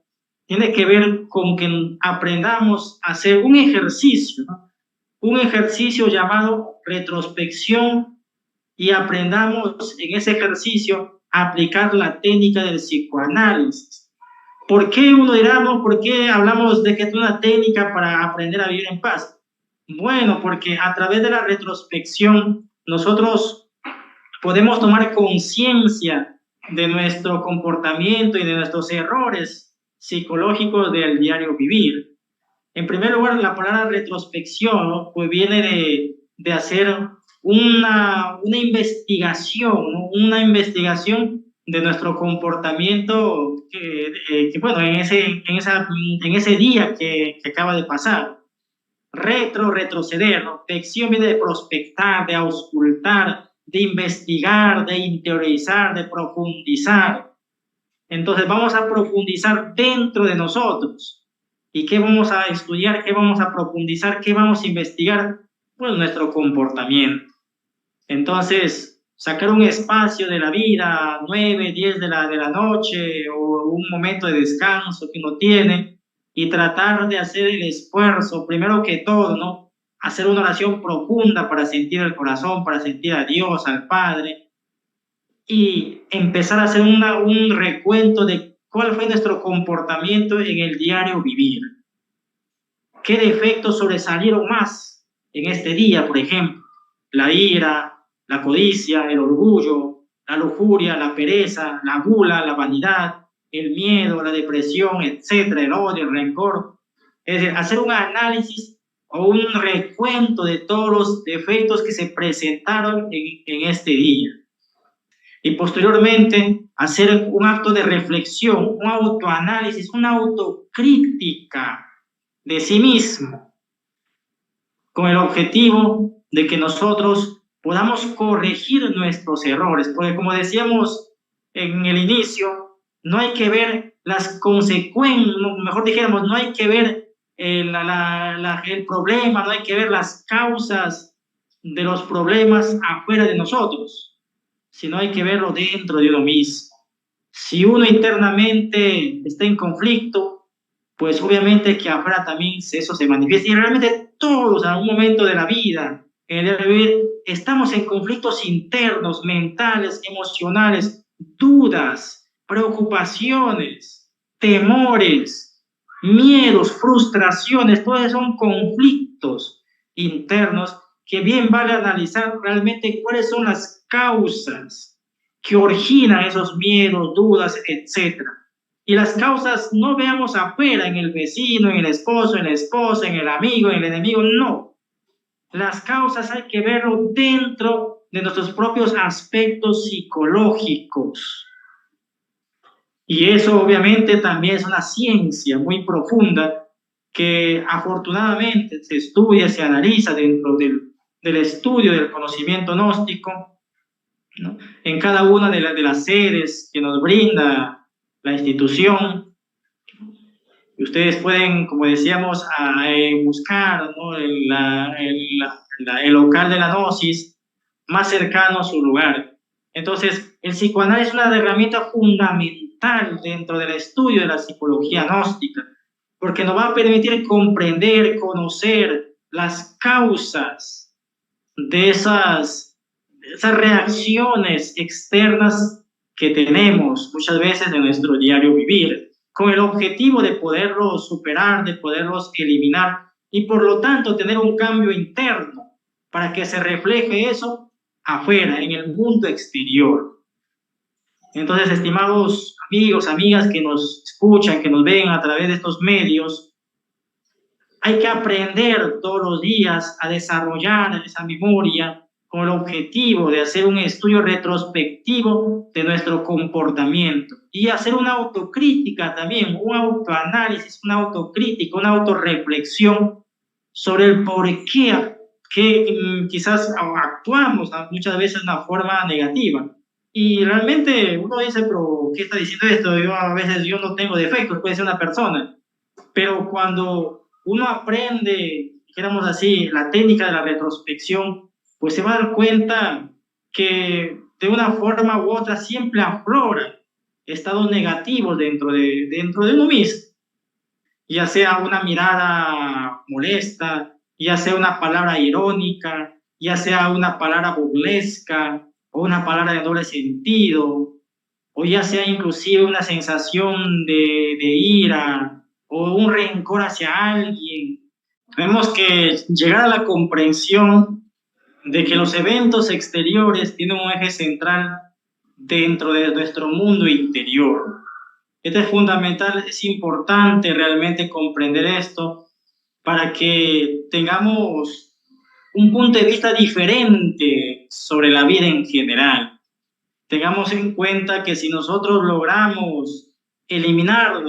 tiene que ver con que aprendamos a hacer un ejercicio, ¿no? Un ejercicio llamado retrospección y aprendamos en ese ejercicio a aplicar la técnica del psicoanálisis. ¿Por qué uno dirá, no? ¿Por qué hablamos de que es una técnica para aprender a vivir en paz? Bueno, porque a través de la retrospección nosotros podemos tomar conciencia de nuestro comportamiento y de nuestros errores psicológicos del diario vivir. En primer lugar, la palabra retrospección, ¿no? Pues viene de hacer una investigación, ¿no? Una investigación de nuestro comportamiento bueno, en ese día que acaba de pasar. Retroceder, ¿no? Pección viene de prospectar, de auscultar, de investigar, de interiorizar, de profundizar. Entonces vamos a profundizar dentro de nosotros. ¿Y qué vamos a estudiar? ¿Qué vamos a profundizar? ¿Qué vamos a investigar? Pues nuestro comportamiento. Entonces, sacar un espacio de la vida, 9, 10 de la noche o un momento de descanso que uno tiene y tratar de hacer el esfuerzo, primero que todo, ¿no? Hacer una oración profunda para sentir el corazón, para sentir a Dios, al Padre, y empezar a hacer un recuento de cuál fue nuestro comportamiento en el diario vivir. ¿Qué defectos sobresalieron más en este día, por ejemplo? La ira, la codicia, el orgullo, la lujuria, la pereza, la gula, la vanidad, el miedo, la depresión, etcétera, el odio, el rencor. Es decir, hacer un análisis o un recuento de todos los defectos que se presentaron en este día. Y posteriormente hacer un acto de reflexión, un autoanálisis, una autocrítica de sí mismo, con el objetivo de que nosotros podamos corregir nuestros errores, porque como decíamos en el inicio, no hay que ver las consecuencias, mejor dijéramos, no hay que ver el problema, no hay que ver las causas de los problemas afuera de nosotros, sino hay que verlo dentro de uno mismo. Si uno internamente está en conflicto, pues obviamente que afuera también eso se manifiesta. Y realmente todos en algún momento de la vida, en el vivir, estamos en conflictos internos, mentales, emocionales, dudas, preocupaciones, temores, miedos, frustraciones, todos son conflictos internos que bien vale analizar realmente cuáles son las causas que originan esos miedos, dudas, etc. Y las causas no veamos afuera, en el vecino, en el esposo, en la esposa, en el amigo, en el enemigo, no. Las causas hay que verlo dentro de nuestros propios aspectos psicológicos. Y eso obviamente también es una ciencia muy profunda que afortunadamente se estudia, se analiza dentro del estudio del conocimiento gnóstico, ¿no? En cada una de las sedes que nos brinda la institución. Y ustedes pueden, como decíamos, buscar, ¿no? El local de la gnosis más cercano a su lugar. Entonces, el psicoanálisis es una herramienta fundamental dentro del estudio de la psicología gnóstica, porque nos va a permitir comprender, conocer las causas de esas reacciones externas que tenemos muchas veces en nuestro diario vivir, con el objetivo de poderlos superar, de poderlos eliminar y por lo tanto tener un cambio interno para que se refleje eso afuera, en el mundo exterior. Entonces, estimados amigos, amigas que nos escuchan, que nos ven a través de estos medios, hay que aprender todos los días a desarrollar esa memoria con el objetivo de hacer un estudio retrospectivo de nuestro comportamiento y hacer una autocrítica también, un autoanálisis, una autocrítica, una autorreflexión sobre el por qué que quizás actuamos muchas veces de una forma negativa. Y realmente uno dice, pero ¿qué está diciendo esto? A veces yo no tengo defectos, puede ser una persona. Pero cuando uno aprende, dijéramos así, la técnica de la retrospección, pues se va a dar cuenta que de una forma u otra siempre aflora estados negativos dentro de uno mismo, ya sea una mirada molesta, ya sea una palabra irónica, ya sea una palabra burlesca o una palabra de doble sentido, o ya sea inclusive una sensación de ira o un rencor hacia alguien. Tenemos que llegar a la comprensión de que los eventos exteriores tienen un eje central dentro de nuestro mundo interior. Esto es fundamental, es importante realmente comprender esto para que tengamos un punto de vista diferente sobre la vida en general. Tengamos en cuenta que si nosotros logramos eliminar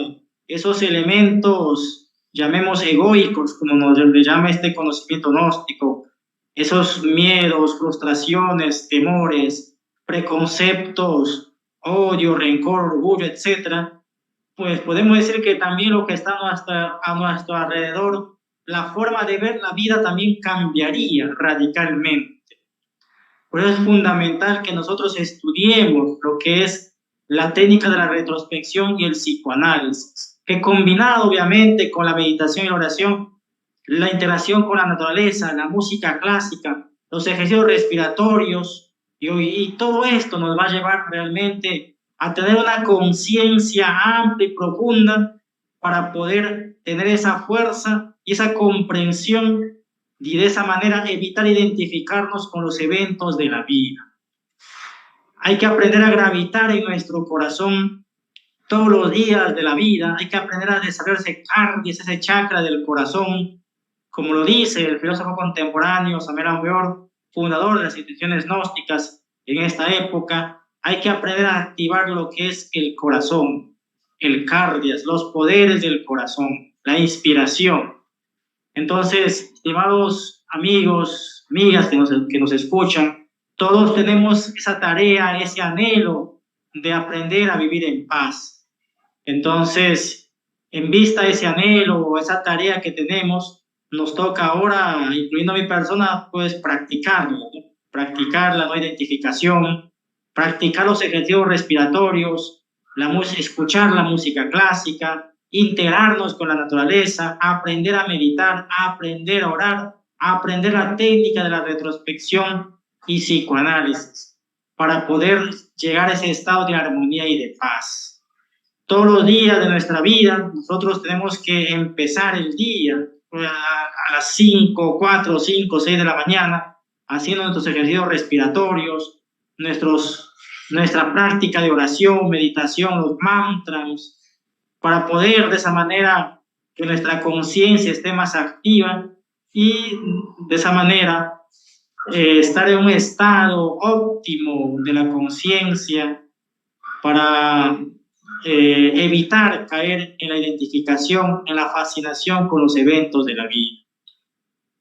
esos elementos, llamemos egoicos, como nos le llama este conocimiento gnóstico, esos miedos, frustraciones, temores, preconceptos, odio, rencor, orgullo, etcétera, pues podemos decir que también lo que está a nuestro alrededor, la forma de ver la vida también cambiaría radicalmente. Por eso es fundamental que nosotros estudiemos lo que es la técnica de la retrospección y el psicoanálisis. que combinado obviamente con la meditación y la oración, la interacción con la naturaleza, la música clásica, los ejercicios respiratorios y todo esto nos va a llevar realmente a tener una conciencia amplia y profunda para poder tener esa fuerza y esa comprensión y de esa manera evitar identificarnos con los eventos de la vida. Hay que aprender a gravitar en nuestro corazón todos los días de la vida. Hay que aprender a desarrollar ese cardias, ese chakra del corazón, como lo dice el filósofo contemporáneo Samuel Aumeur, fundador de las instituciones gnósticas en esta época. Hay que aprender a activar lo que es el corazón, el cardias, los poderes del corazón, la inspiración. Entonces, estimados amigos, amigas que nos escuchan, todos tenemos esa tarea, ese anhelo de aprender a vivir en paz. Entonces, en vista de ese anhelo o esa tarea que tenemos, nos toca ahora, incluyendo a mi persona, pues practicarla, ¿no? Practicar la no identificación, practicar los ejercicios respiratorios, escuchar la música clásica, integrarnos con la naturaleza, aprender a meditar, aprender a orar, aprender la técnica de la retrospección y psicoanálisis para poder llegar a ese estado de armonía y de paz. Todos los días de nuestra vida nosotros tenemos que empezar el día a las 5, 4, 5, 6 de la mañana haciendo nuestros ejercicios respiratorios, nuestra práctica de oración, meditación, los mantras, para poder de esa manera que nuestra conciencia esté más activa y de esa manera estar en un estado óptimo de la conciencia para evitar caer en la identificación, en la fascinación con los eventos de la vida.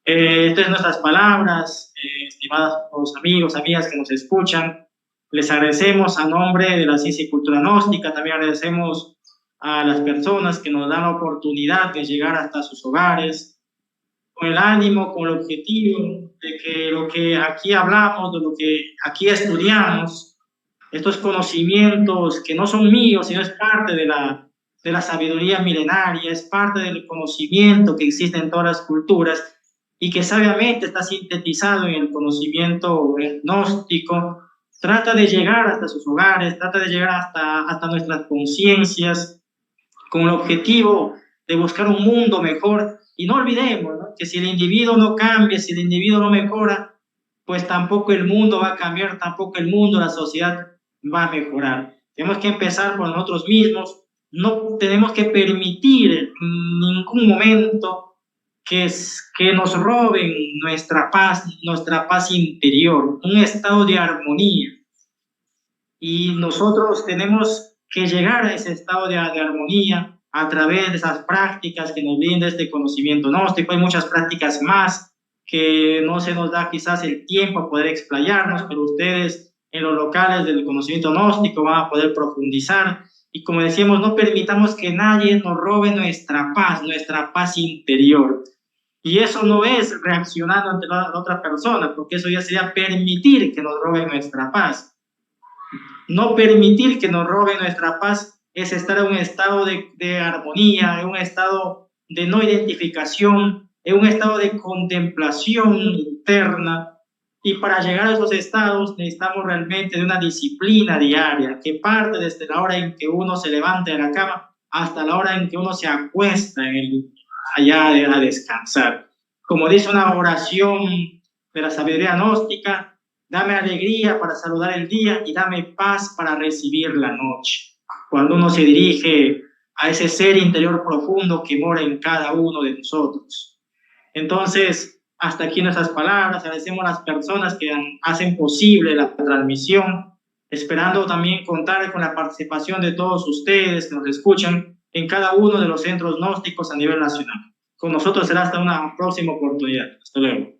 Estas son nuestras palabras, estimados amigos, amigas que nos escuchan. Les agradecemos a nombre de la Ciencia y Cultura Gnóstica, también agradecemos a las personas que nos dan la oportunidad de llegar hasta sus hogares, con el ánimo, con el objetivo de que lo que aquí hablamos, de lo que aquí estudiamos, estos conocimientos que no son míos, sino es parte de la sabiduría milenaria, es parte del conocimiento que existe en todas las culturas y que sabiamente está sintetizado en el conocimiento gnóstico, trata de llegar hasta sus hogares, trata de llegar hasta nuestras conciencias, con el objetivo de buscar un mundo mejor. Y no olvidemos, ¿no?, que si el individuo no cambia, si el individuo no mejora, pues tampoco el mundo va a cambiar, tampoco el mundo, la sociedad va a mejorar. Tenemos que empezar por nosotros mismos. No tenemos que permitir en ningún momento que nos roben nuestra paz interior, un estado de armonía. Y nosotros tenemos que llegar a ese estado de armonía a través de esas prácticas que nos brinda este conocimiento gnóstico. Hay muchas prácticas más que no se nos da quizás el tiempo a poder explayarnos, pero ustedes en los locales del conocimiento gnóstico van a poder profundizar. Y como decíamos, no permitamos que nadie nos robe nuestra paz interior. Y eso no es reaccionando ante la otra persona, porque eso ya sería permitir que nos roben nuestra paz. No permitir que nos roben nuestra paz es estar en un estado de armonía, en un estado de no identificación, en un estado de contemplación interna. Y para llegar a esos estados necesitamos realmente de una disciplina diaria que parte desde la hora en que uno se levanta de la cama hasta la hora en que uno se acuesta allá a descansar. Como dice una oración de la sabiduría gnóstica, dame alegría para saludar el día y dame paz para recibir la noche. Cuando uno se dirige a ese ser interior profundo que mora en cada uno de nosotros. Entonces, hasta aquí nuestras palabras. Agradecemos a las personas que hacen posible la transmisión, esperando también contar con la participación de todos ustedes que nos escuchan en cada uno de los centros gnósticos a nivel nacional. Con nosotros será hasta una próxima oportunidad. Hasta luego.